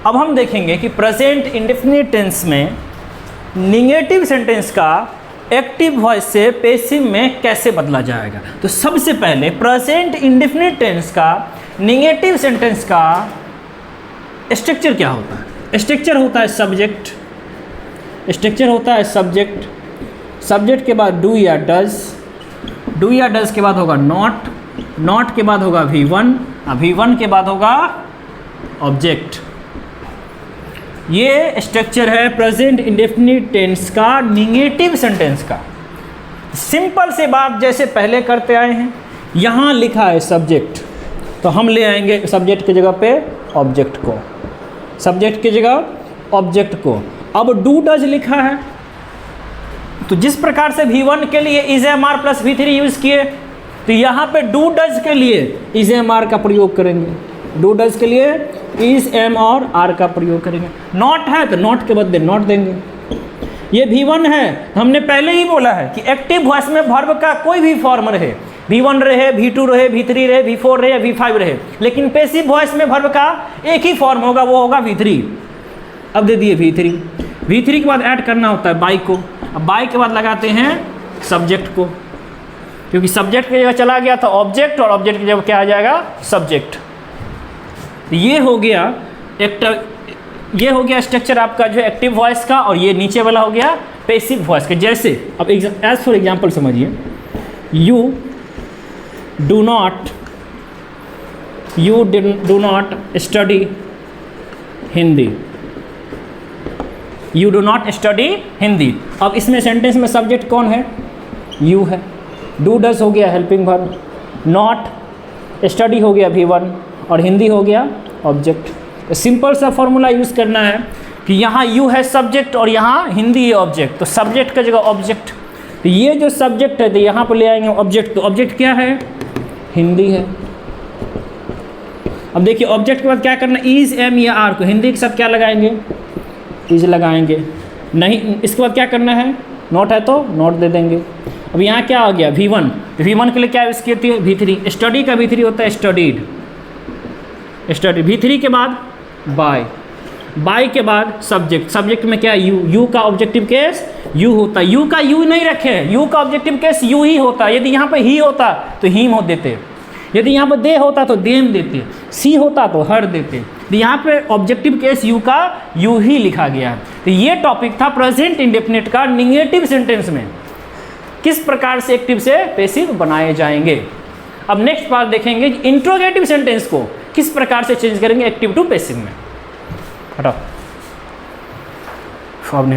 अब हम देखेंगे कि प्रेजेंट इंडेफिनिट टेंस में निगेटिव सेंटेंस का एक्टिव वॉइस से पैसिव में कैसे बदला जाएगा। तो सबसे पहले प्रेजेंट इंडेफिनिट टेंस का निगेटिव सेंटेंस का स्ट्रक्चर क्या होता है। स्ट्रक्चर होता है सब्जेक्ट, स्ट्रक्चर होता है सब्जेक्ट, सब्जेक्ट के बाद डू या डज, डू या डज के बाद होगा नॉट, नॉट के बाद होगा V1, V1 के बाद होगा ऑब्जेक्ट। ये स्ट्रक्चर है प्रेजेंट इंडेफिनिट टेंस का निगेटिव सेंटेंस का। सिंपल से बात जैसे पहले करते आए हैं, यहाँ लिखा है सब्जेक्ट, तो हम ले आएंगे सब्जेक्ट की जगह पे ऑब्जेक्ट को, सब्जेक्ट की जगह ऑब्जेक्ट को। अब डू डज लिखा है, तो जिस प्रकार से V1 के लिए is M R plus V3 use किए, तो यहाँ पे डू डज के लिए इज एम आर का प्रयोग करेंगे, डू डज के लिए इज एम और आर का प्रयोग करेंगे। नॉट है तो नॉट के बदले नॉट देंगे। ये V1 है, हमने पहले ही बोला है कि एक्टिव वॉइस में वर्ब का कोई भी फॉर्म रहे, V1 रहे, V2 रहे, V3 रहे, V4 रहे, V5 रहे, लेकिन पैसिव वॉइस में वर्ब का एक ही फॉर्म होगा, वो होगा V3। अब दे दिए V3, V3 के बाद ऐड करना होता है बाई को, अब बाई के बाद लगाते हैं सब्जेक्ट को, क्योंकि सब्जेक्ट की जगह चला गया था ऑब्जेक्ट और ऑब्जेक्ट की जगह क्या आ जाएगा सब्जेक्ट। ये हो गया ये हो गया स्ट्रक्चर आपका जो एक्टिव वॉइस का, और ये नीचे वाला हो गया पैसिव वॉइस का। जैसे अब एज फॉर एग्जांपल समझिए, you do not study Hindi, you do not study Hindi. अब इसमें सेंटेंस में सब्जेक्ट कौन है, यू है, डू डज हो गया हेल्पिंग वर्ब, नॉट स्टडी हो गया V1 और हिंदी हो गया ऑब्जेक्ट। तो सिंपल सा फॉर्मूला यूज़ करना है कि यहाँ यू है सब्जेक्ट और यहाँ हिंदी है ऑब्जेक्ट, तो सब्जेक्ट का जगह ऑब्जेक्ट, तो ये जो सब्जेक्ट है तो यहाँ पर ले आएंगे ऑब्जेक्ट, तो ऑब्जेक्ट क्या है, हिंदी है। अब देखिए ऑब्जेक्ट के बाद क्या करना, इज एम या आर को हिंदी के साथ क्या लगाएंगे, इज लगाएंगे, नहीं इसके बाद क्या करना है, नॉट है तो नॉट दे देंगे। अब यहाँ क्या आ गया V1, V1 के लिए क्या यूज़ की है V3, स्टडी का V3 होता है स्टडीड, स्टडी। V3 के बाद बाय, बाय के बाद सब्जेक्ट, सब्जेक्ट में क्या यू, यू का ऑब्जेक्टिव केस यू होता है, यू का यू नहीं रखे हैं, यू का ऑब्जेक्टिव केस यू ही होता है। यदि यहाँ पे ही होता तो हिम हो देते, यदि यहाँ पर दे होता तो देम देते, सी होता तो हर देते, तो यहाँ पे ऑब्जेक्टिव केस यू का यू ही लिखा गया है। तो ये टॉपिक था प्रेजेंट इंडेफिनिट का निगेटिव सेंटेंस में किस प्रकार से एक्टिव से पैसिव बनाए जाएंगे। अब नेक्स्ट पार्ट देखेंगे कि इंट्रोगेटिव सेंटेंस को किस प्रकार से चेंज करेंगे एक्टिव टू पैसिव में। हटाओ अब नहीं